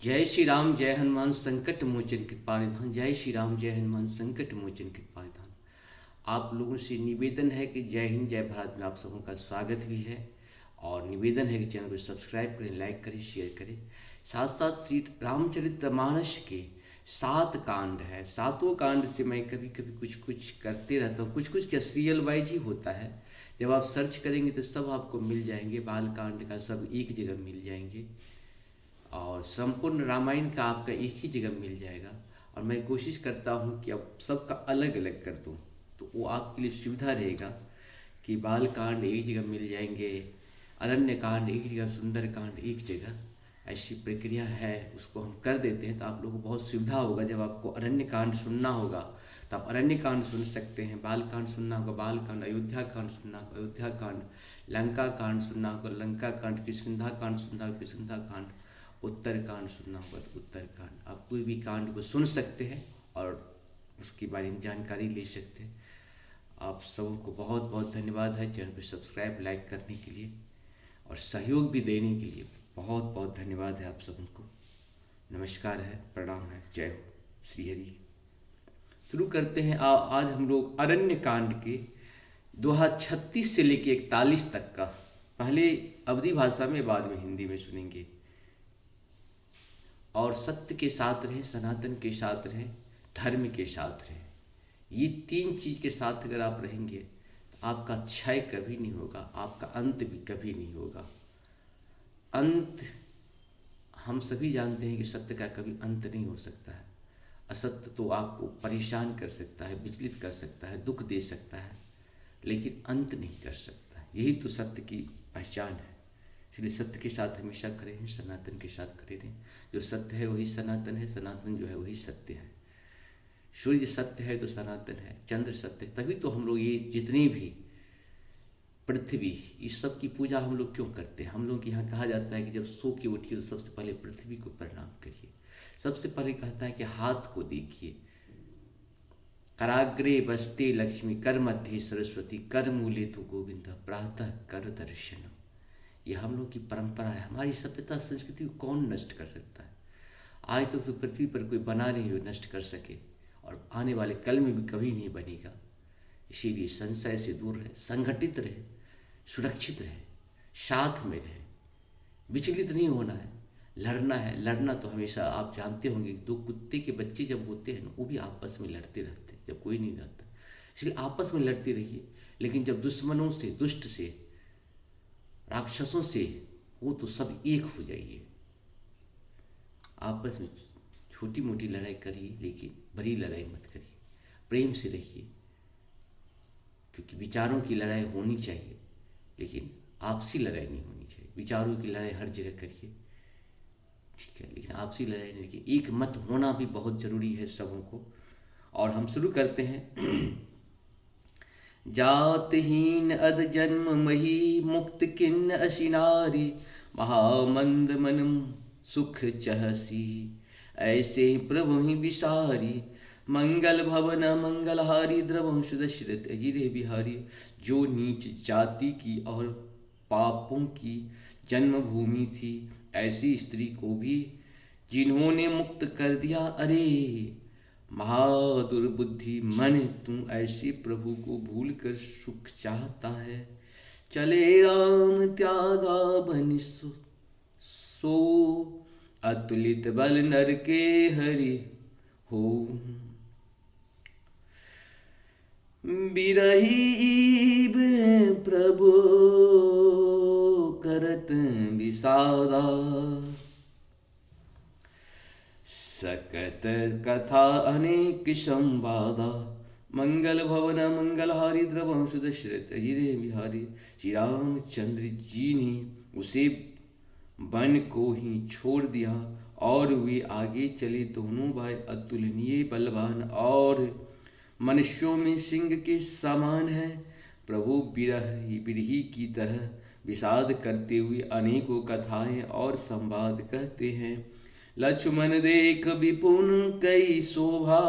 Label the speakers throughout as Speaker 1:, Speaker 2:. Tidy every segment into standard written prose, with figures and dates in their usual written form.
Speaker 1: जय श्री राम, जय हनुमान संकट मोचन कृपा निधान। जय श्री राम, जय हनुमान संकट मोचन कृपा निधान। आप लोगों से निवेदन है कि जय हिंद जय भारत में आप सबों का स्वागत भी है और निवेदन है कि चैनल को सब्सक्राइब करें, लाइक करें, शेयर करें। साथ साथ श्री रामचरितमानस के 7 कांड है। 7 कांड से मैं कभी कभी कुछ कुछ करते रहता हूँ। कुछ कुछ क्या सीरियल वाइज ही होता है। जब आप सर्च करेंगे तो सब आपको मिल जाएंगे। बाल कांड का सब एक जगह मिल जाएंगे और संपूर्ण रामायण का आपका एक ही जगह मिल जाएगा। और मैं कोशिश करता हूँ कि अब सबका अलग अलग कर दूँ, तो वो आपके लिए सुविधा रहेगा कि बाल कांड एक जगह मिल जाएंगे, अरण्य कांड एक जगह, सुंदर कांड एक जगह। ऐसी प्रक्रिया है, उसको हम कर देते हैं तो आप लोगों को बहुत सुविधा होगा। जब आपको अरण्य कांड सुनना होगा तो आप अरण्य कांड सुन सकते हैं, बाल कांड सुनना होगा बाल कांड, अयोध्या कांड सुनना होगा अयोध्या कांड, लंका कांड सुनना होगा लंका कांड, किष्किंधा कांड सुनना होगा किष्किंधा कांड, उत्तर कांड सुनना होगा तो उत्तर कांड। आप कोई भी कांड को सुन सकते हैं और उसके बारे में जानकारी ले सकते हैं। आप सबको बहुत बहुत धन्यवाद है चैनल को सब्सक्राइब लाइक करने के लिए और सहयोग भी देने के लिए बहुत बहुत धन्यवाद है आप सबको। नमस्कार है, प्रणाम है, जय हो, श्री हरि। शुरू करते हैं। आज हम लोग अरण्य कांड के दोहा 36 से लेके 41 तक का पहले अवधी भाषा में बाद में हिंदी में सुनेंगे। और सत्य के साथ रहें, सनातन के साथ रहें, धर्म के साथ रहें। ये 3 चीज़ के साथ अगर आप रहेंगे तो आपका क्षय कभी नहीं होगा, आपका अंत भी कभी नहीं होगा। अंत हम सभी जानते हैं कि सत्य का कभी अंत नहीं हो सकता है। असत्य तो आपको परेशान कर सकता है, विचलित कर सकता है, दुख दे सकता है, लेकिन अंत नहीं कर सकता। यही तो सत्य की पहचान है। इसलिए सत्य के साथ हमेशा खड़े हैं, सनातन के साथ खड़े रहें। जो सत्य है वही सनातन है, सनातन जो है वही सत्य है। सूर्य सत्य है तो सनातन है, चंद्र सत्य है। तभी तो हम लोग ये जितनी भी पृथ्वी, इस सब की पूजा हम लोग क्यों करते हैं। हम लोग यहाँ कहा जाता है कि जब सो के उठिए तो सबसे पहले पृथ्वी को प्रणाम करिए। सबसे पहले कहता है कि हाथ को देखिए। कराग्रे बसते लक्ष्मी, कर मध्य सरस्वती, कर मूले तो गोविंद, प्रातः कर दर्शनम। ये हम लोग की परंपरा है। हमारी सभ्यता संस्कृति को कौन नष्ट कर सकता है। आज तक तो पृथ्वी पर कोई बना नहीं जो नष्ट कर सके और आने वाले कल में भी कभी नहीं बनेगा। इसीलिए संशय से दूर रहे, संगठित रहे, सुरक्षित रहे, साथ में रहे, विचलित नहीं होना है, लड़ना है। लड़ना तो हमेशा आप जानते होंगे, 2 कुत्ते के बच्चे जब होते हैं ना वो भी आपस में लड़ते रहते हैं जब कोई नहीं रहता। इसलिए आपस में लड़ते रहिए, लेकिन जब दुश्मनों से, दुष्ट से, राक्षसों से वो तो सब एक हो जाइए। आपस में छोटी मोटी लड़ाई करिए लेकिन बड़ी लड़ाई मत करिए। प्रेम से रहिए, क्योंकि विचारों की लड़ाई होनी चाहिए लेकिन आपसी लड़ाई नहीं होनी चाहिए। विचारों की लड़ाई हर जगह करिए, ठीक है, लेकिन आपसी लड़ाई नहीं रखिए। एक मत होना भी बहुत ज़रूरी है सबों को। और हम शुरू करते हैं। जातहीन अध जन्म मही, मुक्त किन्न अशिनारी, महामंद मनम सुख चहसी, ऐसे प्रभु ही विसारी, मंगल भवन मंगलहारी, द्रवंश दशरथ अजिरे बिहारी। जो नीच जाति की और पापों की जन्मभूमि थी, ऐसी स्त्री को भी जिन्होंने मुक्त कर दिया। अरे महादुर्बुद्धि मन, तू ऐसे प्रभु को भूल कर सुख चाहता है। चले राम त्यागा बन सो, अतुलित बल नर के हरि हो। बिरहीब प्रभु करत विषादा, सकत कथा अनेक संवादा। मंगल भवन मंगलहारी, द्रवंश दशरथ अजिरे बिहारी। श्री रामचंद्र जी ने उसे वन को ही छोड़ दिया और वे आगे चले। दोनों भाई अतुलनीय बलवान और मनुष्यों में सिंह के समान है। प्रभु बिरही की तरह विषाद करते हुए अनेकों कथाएं और संवाद कहते हैं। लक्ष्मण देख विपुन कई शोभा,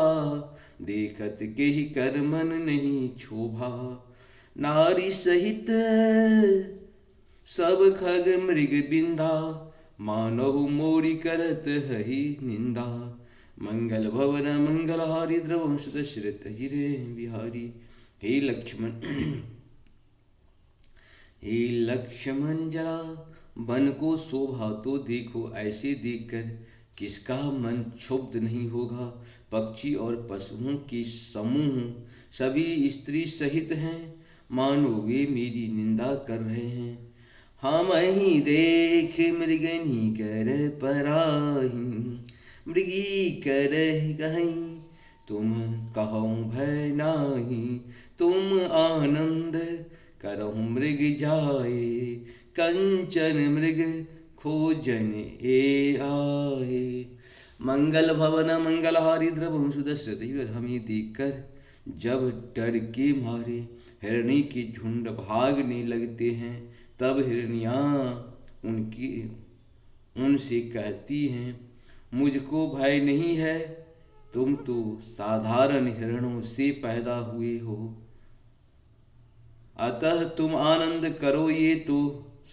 Speaker 1: देखत के ही कर मन नहीं क्षोभा। नारी सहित सब खग मृग बिंदा, मानहु मोरी करत हहि निंदा। मंगल भवन मंगलहारी द्रवंश दशरथ हिरे बिहारी। हे लक्ष्मण हे लक्ष्मण जरा वन को शोभा तो देखो, ऐसे देखकर किसका मन क्षुब्ध नहीं होगा। पक्षी और पशुओं के समूह सभी स्त्री सहित हैं, मानो वे मेरी निंदा कर रहे हैं। हम ही देख मृगनी कर पराही, मृगी कर कहीं तुम कहो भय नाही। तुम आनंद करहु मृग जाए, कंचन मृग खोजन ए आए। मंगल भवन मंगलहारी द्रवंश दशरथ। हमें देखकर जब डर के मारे हिरणी के झुंड भागने लगते हैं, तब हिरनियाँ उनसे कहती हैं, मुझको भय नहीं है, तुम तो साधारण हिरणों से पैदा हुए हो, अतः तुम आनंद करो। ये तो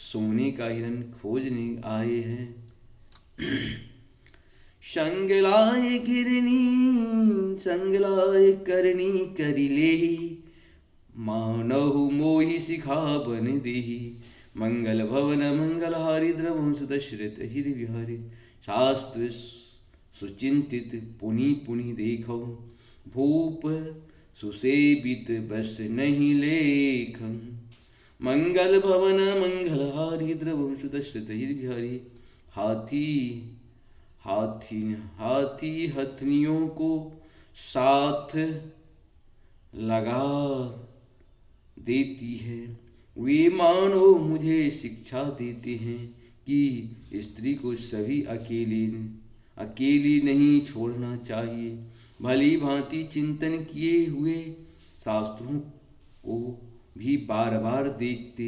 Speaker 1: सोने का हिरण खोजने आए हैं। संगलाय गिरनी संगलाय करनी करी लेही, मानहु मोहि सिखा बन देही। मंगल भवन मंगलहारी द्रवंश दशरथ हिरि बिहारी। शास्त्र सुचिंतित पुनि पुनि देखो, भूप सुसेवित बस नहीं लेखन। मंगल भवन मंगलहारी द्रवंश दशरथ हिरि बिहारी। हाथी हथनियों को साथ लगा देती है, वे मानो मुझे शिक्षा देते हैं कि स्त्री को सभी अकेली नहीं छोड़ना चाहिए। भली भांति चिंतन किए हुए शास्त्रों को भी बार बार देखते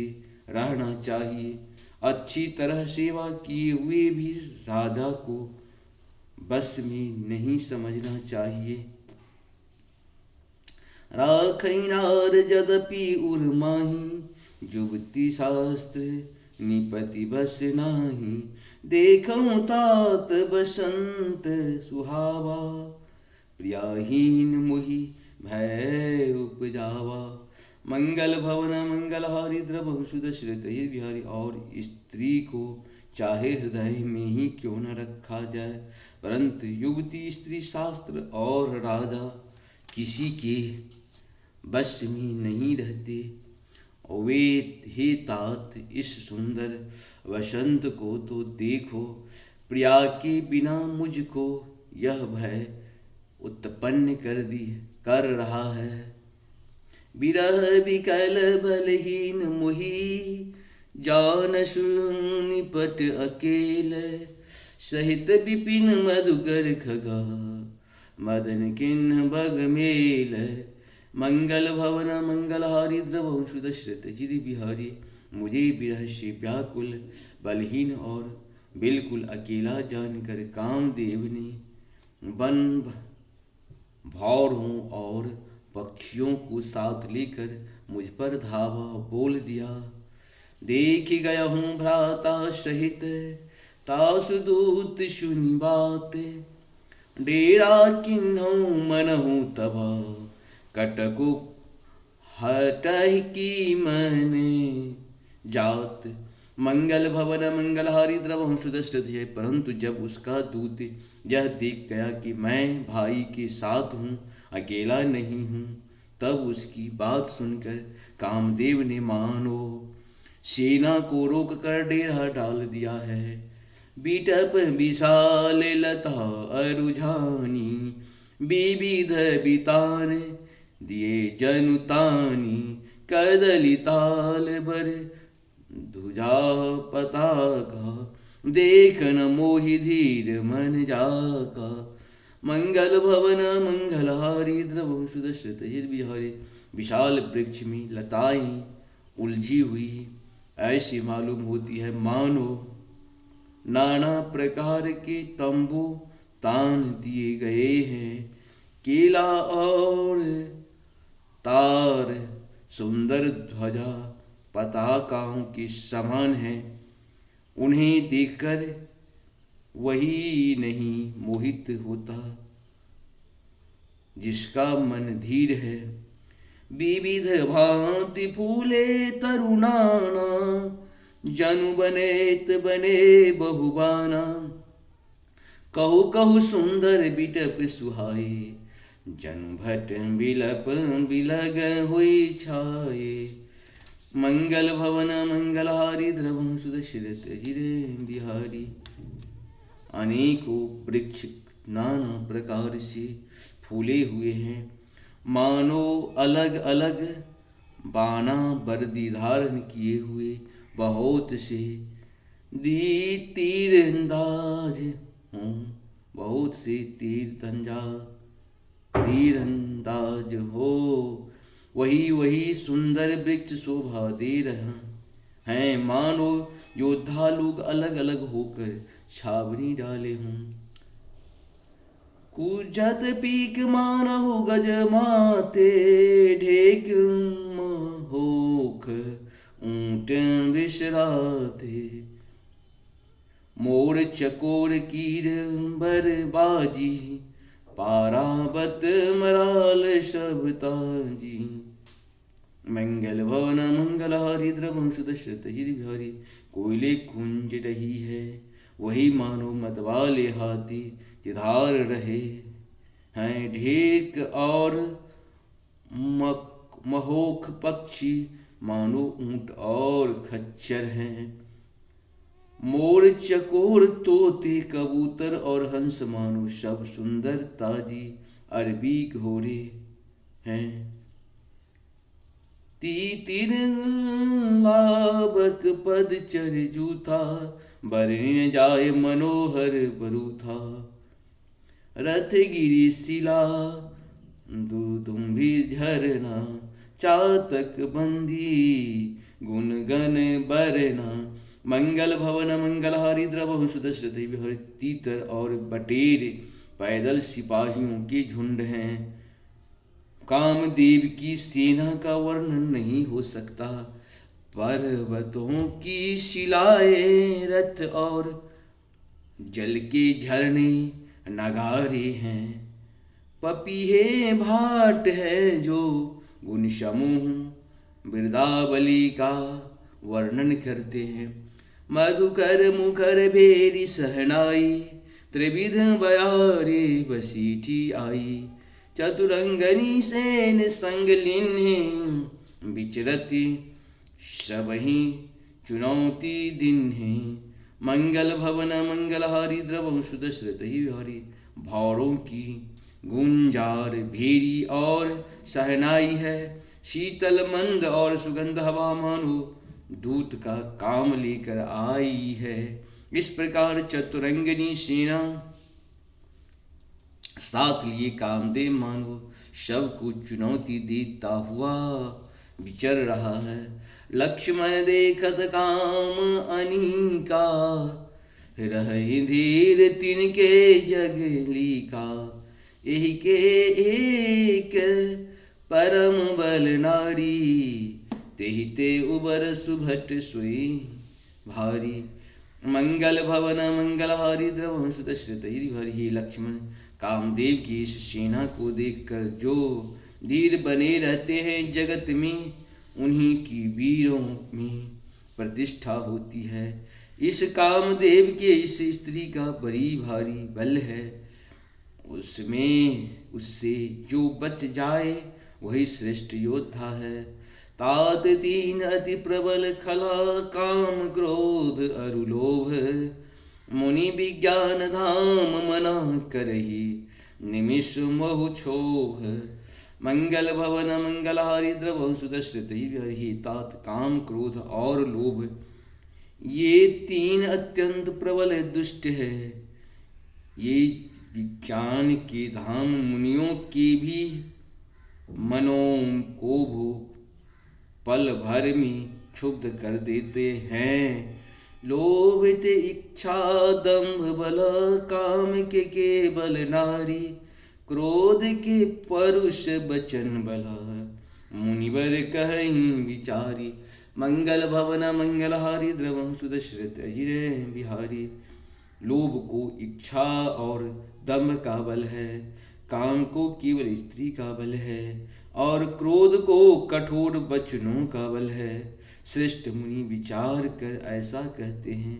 Speaker 1: रहना चाहिए। अच्छी तरह सेवा किए हुए भी राजा को बस में नहीं समझना चाहिए। राखैनार यद्यपि उर्माही, जुगति शास्त्र निपति बस नाही। देखऊं तात बसंत सुहावा, प्रियाहीन मोहि भय उपजावा। मंगल भवन मंगलहारी द्रवंश दशरथ हिरि बिहारी। और स्त्री को चाहे हृदय में ही क्यों न रखा जाए, परंतु युवती स्त्री शास्त्र और राजा किसी के बस में नहीं रहते। वे हे तात, इस सुंदर वसंत को तो देखो, प्रिया के बिना मुझको यह भय उत्पन्न कर रहा है। विरह विकल बलहीन मोहि, जान निपट अकेल। सहित विपिन मधुकर खगा, मदन किन्ह बग मेल। मंगल भवन मंगलहारी द्रवंश दशरथ हिरि बिहारी। मुझे विरह से व्याकुल, बलहीन और बिल्कुल अकेला जानकर कामदेव ने वन भौरों और पक्षियों को साथ लेकर मुझ पर धावा बोल दिया। देख गया हूँ भ्राता सहित, तासु दूत सुनी बात। डेरा किन्हूं मनहु तबा, कटकु हटहि की मन जात। मंगल भवन मंगलहारी द्रवंश दशरथ है। परंतु जब उसका दूत यह देख गया कि मैं भाई के साथ हूँ, अकेला नहीं हूँ, तब उसकी बात सुनकर कामदेव ने मानो सेना को रोक कर डेरा डाल दिया है। बिटप विशाल लता अरुझानी, विविध बितान दिए जनुतानी। कदली ताल बर ध्वजा पताका, देखन मोहि धीर मन जाका। मंगल भवन मंगलहारी द्रवंश दशरथ हिरि बिहारी। विशाल वृक्ष में लताएं उलझी हुई ऐसी मालूम होती है, मानो नाना प्रकार के तंबू तान दिए गए हैं। केला और तार सुंदर ध्वजा पताकाओं के समान है। उन्हें देखकर वही नहीं मोहित होता, जिसका मन धीर है। विविध भांति फूले तरुणाना, जनु बनेत बने बहुबाना। कहु कहु सुंदर बिटप सुहाए, जनु भट बिलप बिलग हुई छाए। मंगल भवन मंगलहारी, द्रवम सुदशरथ हिरे बिहारी। अनेकों वृक्ष नाना प्रकार से फूले हुए हैं, मानो अलग अलग बाना वर्दी धारण किए हुए बहुत से तीरंदाज हों। बहुत से तीरंदाज हो। वही वही सुंदर वृक्ष शोभा दे रहे हैं, मानो योद्धा लोग अलग अलग होकर छावनी डाले हों। कुजत पीक मानहु गज माते, ढेक होख ऊंट विश्राते। मोर चकोर कीर बरबाजी, पारावत मराल शबताजी। मंगल भवन मंगलहारी, द्रवम सुदशरथ हिरि बिहारी। कोयले कुंज रही है, वही मानो मतवाले हाथी जिधार रहे हैं। ढेक और महोख पक्षी मानो ऊंट और खच्चर हैं। मोर चकोर तोते कबूतर और हंस मानो सब सुंदर ताजी अरबी घोड़े हैं। तीतिर लाबक पद चर जूथा, बरन जाय मनोहर बरूथा। रथ गिरी शिला दुदुम्भी झरना, चातक बंदी गुणगन बरना। मंगल भवन मंगलहारी, द्रवहु सुदशरथ बिहारी। तीतर और बटेर पैदल सिपाहियों के झुंड हैं। कामदेव की सेना का वर्णन नहीं हो सकता। पर्वतों की शिलाएं रथ और जल के झरने नगारे हैं। पपीहे भाट है जो गुण समूह बिरदावली का वर्णन करते हैं। मधुकर मुखर भेरी सहनाई, त्रिविध बयारे बसीठी आई। चतुरंगनी सेन संग लिन्हे, विचरती सबही चुनौती दिन है। मंगल भवन मंगलहारी, द्रवम सुदशरथ बिहारी। भावरों की गुंजार भेरी और सहनाई है। शीतल मंद और सुगंध हवा मानो दूत का काम लेकर आई है। इस प्रकार चतुरंगनी सेना साथ लिए कामदेव मानो शव को चुनौती देता हुआ विचर रहा है। लक्ष्मण देखत काम अनिका, रहि धीर तिनके जगली का। एहि के एक परम बल नारी, तेहि ते उबर सुभट सोई भारी। मंगल भवन मंगलहारी, द्रवहु सुदशरथ हिरि बिहारी। हे लक्ष्मण, कामदेव की इस सेना को देखकर जो धीर बने रहते हैं जगत में, उन्हीं की वीरों में प्रतिष्ठा होती है। इस कामदेव के इस स्त्री का बड़ी भारी बल है। उससे जो बच जाए वही श्रेष्ठ योद्धा है। तात तीन अति प्रबल खला, काम क्रोध अरु लोभ। मुनि विज्ञान धाम मना करही, निमिष महु क्षोभ। मंगल भवन मंगलहारी, द्रवहु सुदशरथ बिहारी। तात काम क्रोध और लोभ, ये तीन अत्यंत प्रबल दुष्ट है। ये विज्ञान के धाम मुनियों के भी मनों को पल भर में क्षुब्ध कर देते हैं। लोभ ते इच्छा दंभ बल, काम के केवल नारी। क्रोध के परुष बचन बला, मुनिवर कहीं विचारी। मंगल भवन मंगलहारी, द्रवहु सुदशरथ हिरे बिहारी। लोभ को इच्छा और दम्भ का बल है, काम को केवल स्त्री का बल है, और क्रोध को कठोर वचनों का बल है। श्रेष्ठ मुनि विचार कर ऐसा कहते हैं,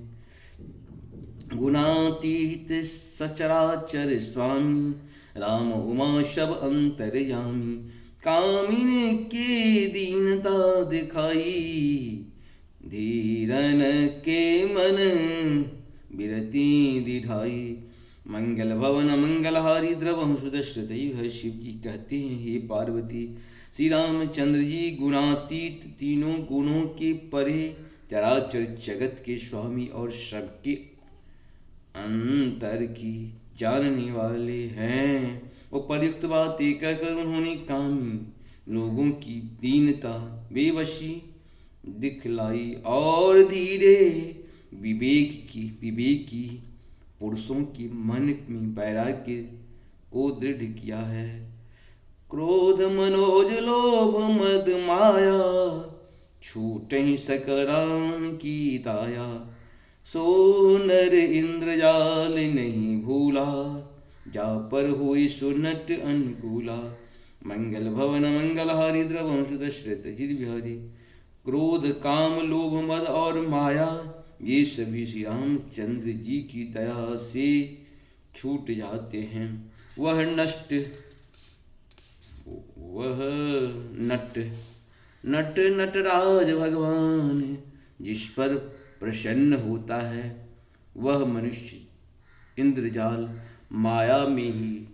Speaker 1: गुणातीत सचराचर स्वामी, राम उमा शब अंतर्यामी। कामिन के दीनता दिखाई, धीरन के मन बिरती दिढ़ाई। मंगल भवन मंगलहारी द्रवहु सुदश्रुत। शिव जी कहते हैं, हे पार्वती, श्री रामचंद्र जी गुणातीत, तीनों गुणों के परे, चराचर जगत के स्वामी और सबके अंतर की जानने वाले हैं। वो प्रयुक्त बातें कहकर उन्होंने कामी लोगों की दीनता बेबसी दिखलाई और धीरे विवेकी पुरुषों के मन में वैराग्य को दृढ़ किया है। क्रोध मनोज लोभ मद माया, छूट ही सकल राम की दाया। सो नर इंद्रजाल नहीं भूला, जा पर हुई सुनट अनुकूला। मंगल भवन मंगलहारी द्रवहु सुदश्रुत जित बिहारी। क्रोध काम लोभ मद और माया, ये सभी श्री रामचंद्र जी की दया से छूट जाते हैं। वह नटराज भगवान जिस पर प्रसन्न होता है, वह मनुष्य इंद्रजाल माया में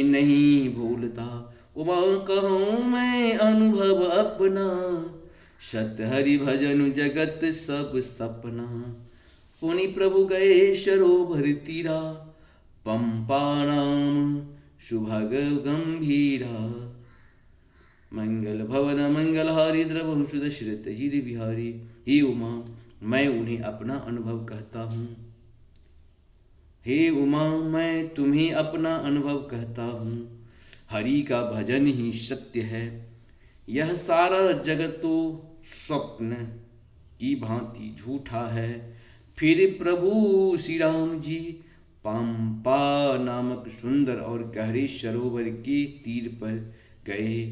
Speaker 1: नहीं भूलता। उमा कहूँ मैं अनुभव अपना, सत हरि भजन जगत सब सपना। पुनि प्रभु गए सरोवर तीरा, पंपा नाम सुभग गंभीरा। मंगल भवन मंगलहारी द्रवहु सुदश्रुत जित बिहारी। हे उमा, मैं उन्हें अपना अनुभव कहता हूँ। हे उमा, मैं तुम्हें अपना अनुभव कहता हूँ। हरि का भजन ही सत्य है, यह सारा जगत तो स्वप्न की भांति झूठा है। फिर प्रभु श्री राम जी पंपा नामक सुंदर और गहरे सरोवर के तीर पर गए।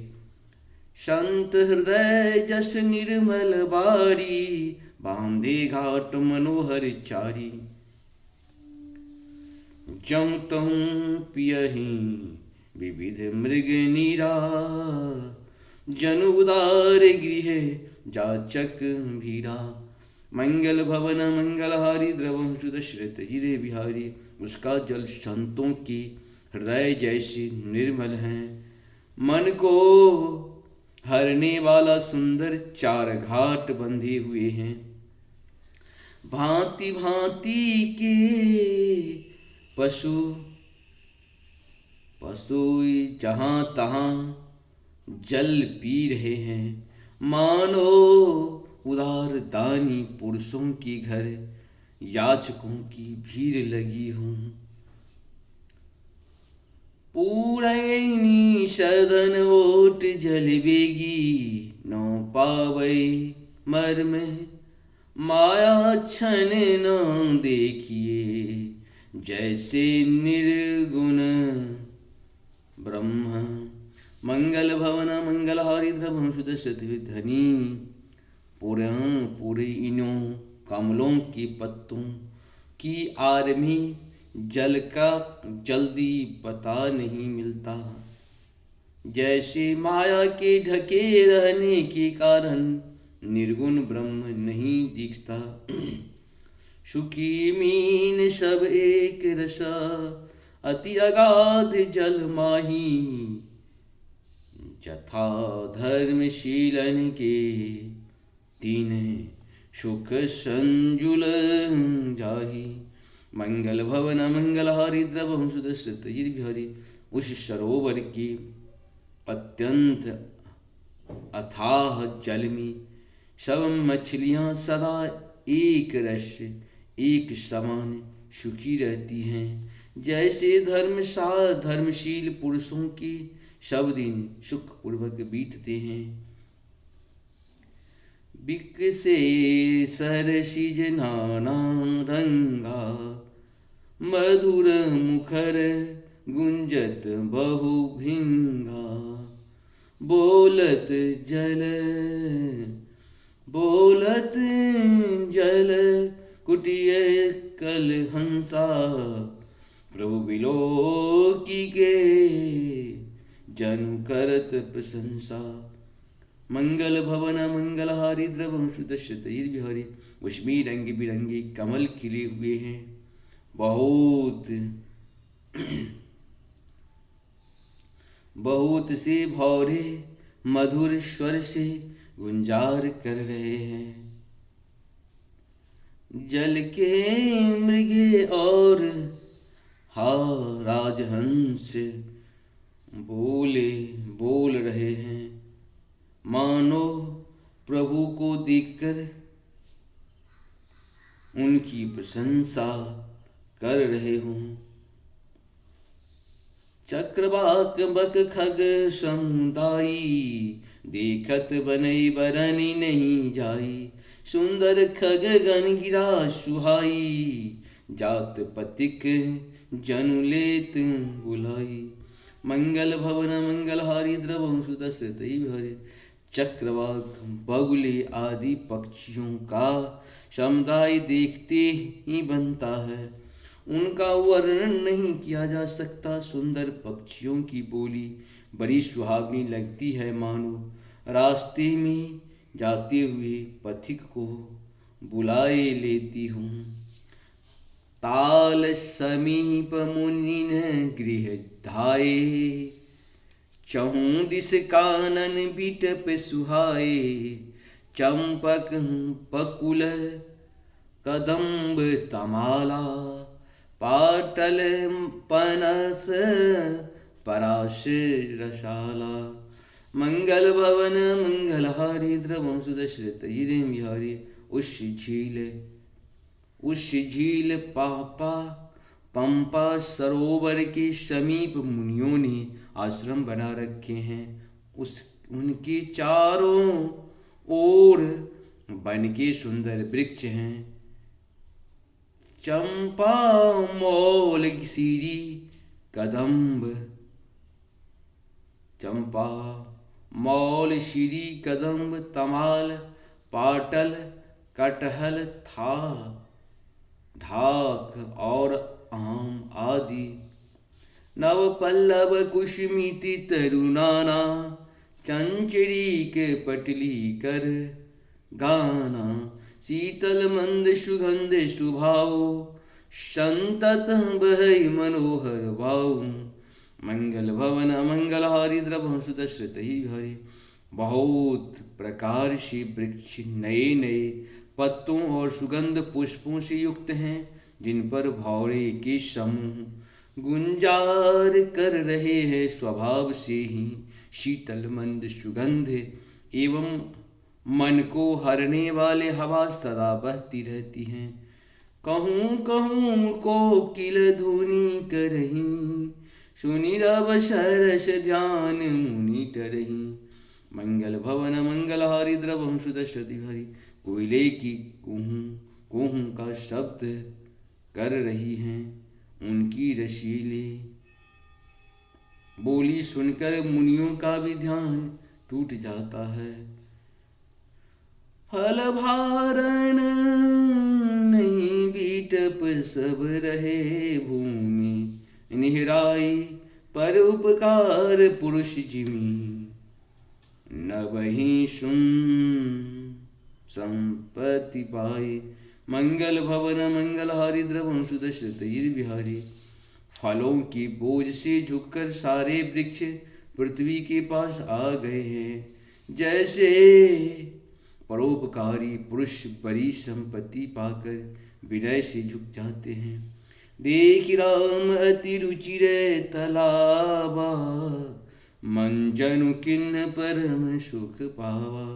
Speaker 1: संत हृदय जस निर्मल बारी, बांधे घाट मनोहर चारी। जम तहु पियहि विविध मृग नीरा, जन उदार गृह जाचक भीरा। मंगल भवन मंगलहारी द्रवहु सुदश्रुत जित बिहारी। उसका जल संतों के हृदय जैसे निर्मल है। मन को हरने वाला सुंदर चार घाट बंधे हुए हैं। भांति भांति के पशु जहाँ तहाँ जल पी रहे हैं। मानो उदार दानी पुरुषों के घर याचकों की भीड़ लगी हूँ। पूरैनी सदन ओट जल बेगी, नौ पावै मर्म माया छन न देखिए। जैसे निर्गुण ब्रह्म। मंगल भवन मंगलहारी द्रवहु सुदश्रुत धनी। पूरे इनों कमलों के पत्तों की आर में जल का जल्दी पता नहीं मिलता। जैसे माया के ढके रहने के कारण निर्गुण ब्रह्म नहीं दिखता। सुखी मीन सब एक रसा, अति अगाध जल माही। जथा धर्मशीलन के तीन सुख संजुल जाही। मंगल भवन मंगलहारी द्रवहु सुदश्रुत जित बिहारी। उस सरोवर के अत्यंत अथाह जल में सब मछलियाँ सदा एक रस एक समान सुखी रहती हैं। जैसे धर्मशील पुरुषों के सब दिन सुख पूर्वक बीतते हैं। विकसे सरसिज नाना रंगा, मधुर मुखर गुंजत बहु भिंगा। बोलत जल कुटिय कल हंसा, प्रभु विलोकी के जनु करत प्रशंसा। मंगल भवन मंगलहारी द्रवम सुदश्रित बिहारी, उसमें रंग बिरंगे कमल खिले हुए हैं, बहुत से भौरे मधुर स्वर से गुंजार कर रहे हैं। जल के मृगे और राजहंस बोल रहे हैं, मानो प्रभु को देखकर उनकी प्रशंसा कर रहे हों। चक्रवाक बक खग समुदायी, देखत बनई बरनी नहीं जाई। सुंदर खग गण गिरा सुहाई, जात पतिक जनु लेत बुलाई। मंगल भवन मंगलहारी द्रवम सुदश्रित हरि, चक्रवाक बगुले आदि पक्षियों का समुदाय देखते ही बनता है, उनका वर्णन नहीं किया जा सकता। सुंदर पक्षियों की बोली बड़ी सुहावनी लगती है, मानो रास्ते में जाते हुए पथिक को बुलाए लेती हूँ। ताल समीप मुनिन गृह धाये, चहु दिस कानन बिटप सुहाए। चंपक पकुल कदम्ब तमाला, पाटल पनस पराश रसाला। मंगल भवन मंगलहारी द्रवम सुदश्रित बिहारी, उस झील पंपा सरोवर के समीप मुनियों ने आश्रम बना रखे हैं। उनके चारों ओर वन के सुंदर वृक्ष हैं। चंपा मौल सीरी कदम्ब, चंपा मौल श्री कदम्ब तमाल, पाटल कटहल था ढाक और आम आदि। नव पल्लव कुसुमिति तरुणाना, चंचरी के पटली कर गाना। शीतल मंद सुगंध सुभाव, संतत बहै मनोहर भाव। मंगल भवन मंगलहारी द्रवम सुदश्रित हरि, बहुत प्रकार से वृक्ष नए नए पत्तों और सुगंध पुष्पों से युक्त हैं, जिन पर भौरे के समूह गुंजार कर रहे हैं। स्वभाव से ही शीतल मंद सुगंध एवं मन को हरने वाले हवा सदा बहती रहती हैं। कहूँ कहूँ कोकिल धुनी करही, सुनि रव सरस ध्यान मुनि टरही। मंगल भवन मंगलहारी द्रवम सुदश्रति हरि, कोयले की कुहू कुहू का शब्द कर रही हैं उनकी रसीले बोली सुनकर मुनियों का भी ध्यान टूट जाता है। फल भारण नहीं बीटप सब रहे भूमि, निहराई पर उपकार पुरुष जिमी। न वही सुन संपत्ति पाए, मंगल भवन मंगलहारी द्रवम सुदश्रित बिहारी। फलों की बोझ से झुककर सारे वृक्ष पृथ्वी के पास आ गए हैं। जैसे परोपकारी पुरुष बड़ी संपत्ति पाकर विनय से झुक जाते हैं। देख राम अति रुचिर तलावा, मन जनु किन्न परम सुख पावा।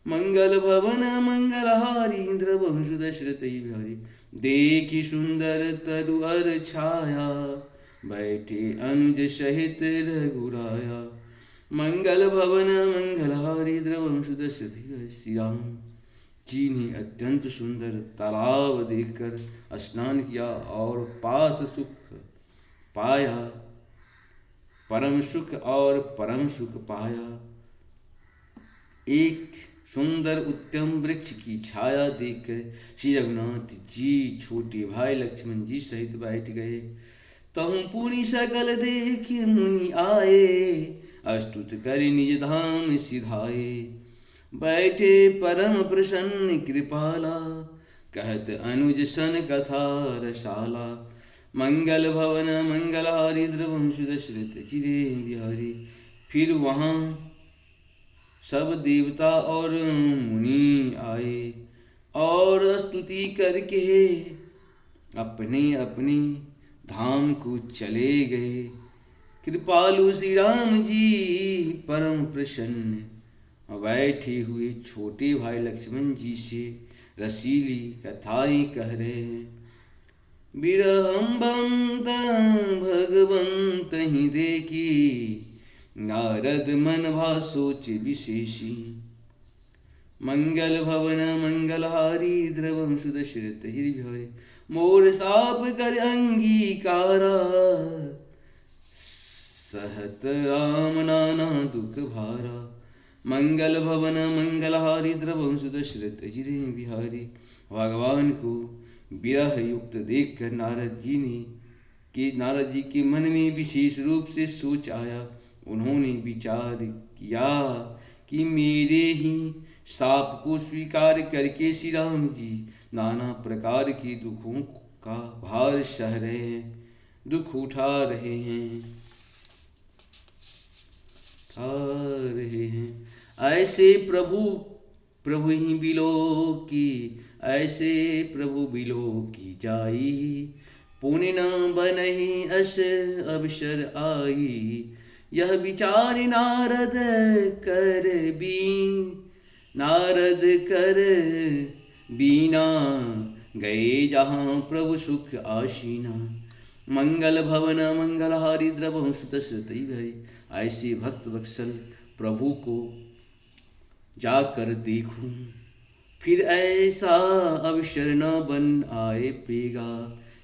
Speaker 1: मंगल भवन मंगलहारी द्रवम सुदश्रित बिहारी। देखी सुंदर तरुअर छाया, बैठे अनुज सहित रघुराया। मंगल भवन मंगलहारी द्रवंशु दशरथ श्री राम जी ने अत्यंत सुंदर तालाब देखकर स्नान किया और पास सुख पाया, परम सुख और परम सुख पाया। एक सुंदर उत्तम वृक्ष की छाया देखकर श्री रघुनाथ जी छोटे भाई लक्ष्मण जी सहित बैठ गए। तहु पुनि सकल देख मुनि आए, अस्तुत कर निज धाम सिधाए। बैठे परम प्रसन्न कृपाला, कहत अनुज सन कथा रसाला। मंगल भवन मंगलहारी द्रवंशु दशरथ चिरे बिहारी। फिर वहाँ सब देवता और मुनि आए और स्तुति करके अपने अपने धाम को चले गए। कृपालु श्री राम जी परम प्रसन्न बैठे हुए छोटे भाई लक्ष्मण जी से रसीली कथाएं कह रहे हैं। बिरहंबंत भगवंत ही देखी, नारद मन भा सोच विशेषी। मंगल भवन मंगलहारी द्रवंशु दशरथ बिहारी। मोर साप कर अंगीकारा, सहत राम नाना दुख भारा। मंगल भवन मंगलहारी द्रवंशु दशरथ बिहारी। भगवान को विरह युक्त देखकर नारद जी के मन में विशेष रूप से सोच आया। उन्होंने विचार किया कि मेरे ही शाप को स्वीकार करके श्री राम जी नाना प्रकार के दुखों का भार सह रहे हैं, दुख उठा रहे हैं। ऐसे प्रभु ही बिलो की, ऐसे प्रभु बिलो की जाई। पुण्य न बनहि अस अवसर आई। यह विचार नारद कर बीना, गए जहाँ प्रभु सुख आशीना। मंगल भवन मंगलहारी द्रवंशु दशरथ बिहारी। ऐसे भक्त वत्सल प्रभु को जाकर देखूं, फिर ऐसा अवसर न बन आए पेगा।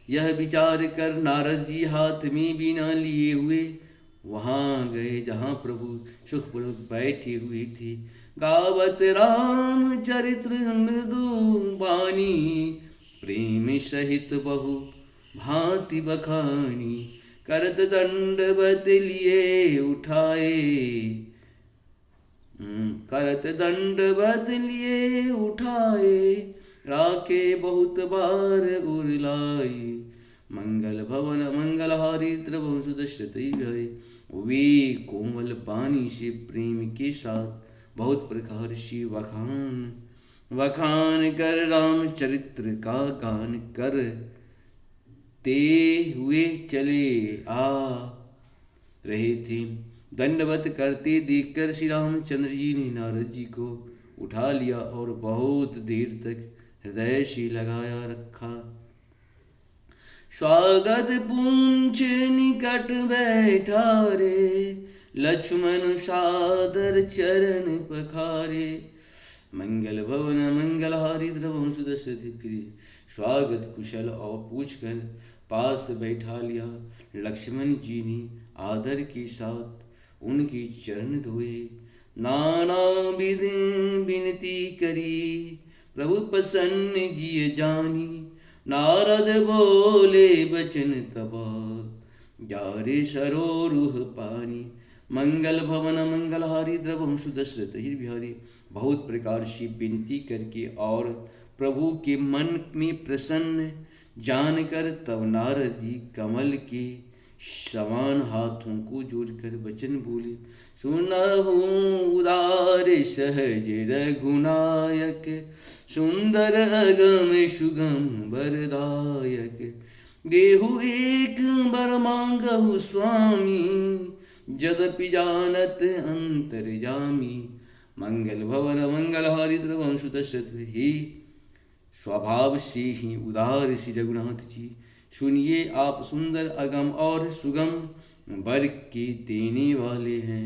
Speaker 1: यह विचार कर नारद जी हाथ में बीना लिए हुए वहाँ गए जहाँ प्रभु सुखपूर्वक बैठे हुए थे। गावत राम चरित्र मृदु बानी, प्रेम सहित बहु भांति बखानी। करत दंडवत लिए उठाए, करत दंडवत लिए उठाए। राखे बहुत बार उरलाई। मंगल भवन मंगलहारी द्रवंशु दशरथ बिहारी। वे कोमल पानी से प्रेम के साथ बहुत प्रकार से वखान कर रामचरित्र का गान कर ते हुए चले आ रहे थे। दंडवत करते देखकर श्री रामचंद्र जी ने नारद जी को उठा लिया और बहुत देर तक हृदय से लगाया रखा। स्वागत पूंछ निकट बैठा रे, लक्ष्मण सादर चरण पखारे। मंगल भवन मंगलहारी द्रवंशु दशरथ फिरे। स्वागत कुशल और पूछकर पास बैठा लिया। लक्ष्मण जी ने आदर के साथ उनके चरण धोए। नाना विधि विनती करी, प्रभु प्रसन्न जिय जानी। नारद बोले बचन तबा, जारे सरोरुह पानी। मंगल भवन मंगलहारी द्रवंशु दशरथ बिहारी। बहुत प्रकार से विनती करके और प्रभु के मन में प्रसन्न जानकर तब नारद जी कमल के समान हाथों को जोड़कर वचन बोले। सुनहु उदार सहज रघुनायक, सुंदर अगम सुगम वरदायक। देहु एक बर मांगहु स्वामी, जदपि जानत अंतर्यामी। मंगल भवन मंगलहारी द्रवंशु दशरथ ही। स्वभाव से ही उदार श्री रघुनाथ जी, सुनिए आप सुंदर अगम और सुगम वर के देने वाले हैं।